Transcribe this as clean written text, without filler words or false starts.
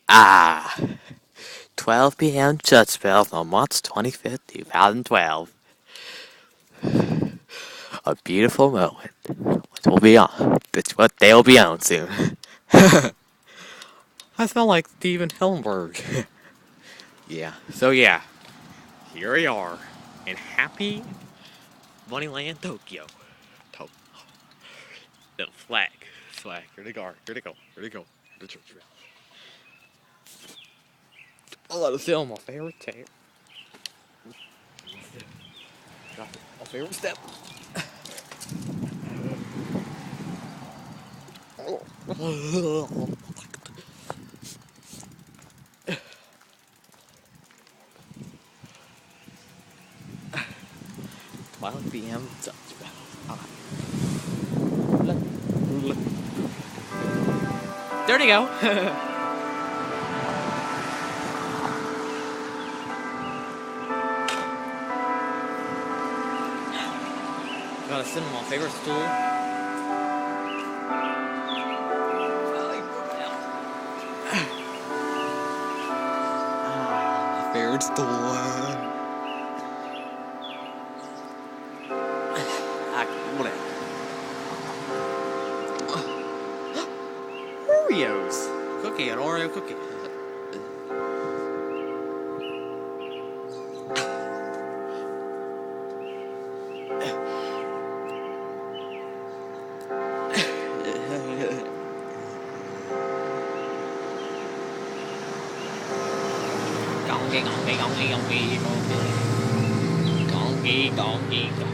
Ah, 12 p.m. Judge Bell on March 25th, 2012. A beautiful moment. Which will be on. That's what they'll be on soon. I smell like Steven Hillenberg. Yeah, here we are in happy Moneyland, Tokyo. To- the flag. Here they go. The church bell. I love to film my favorite tape. Got my favorite step. Twilight PM Judge Bell. There they go. Gotta sit on my favorite stool. My favorite stool. Oreos. Cookie, an Oreo cookie. Con ghi.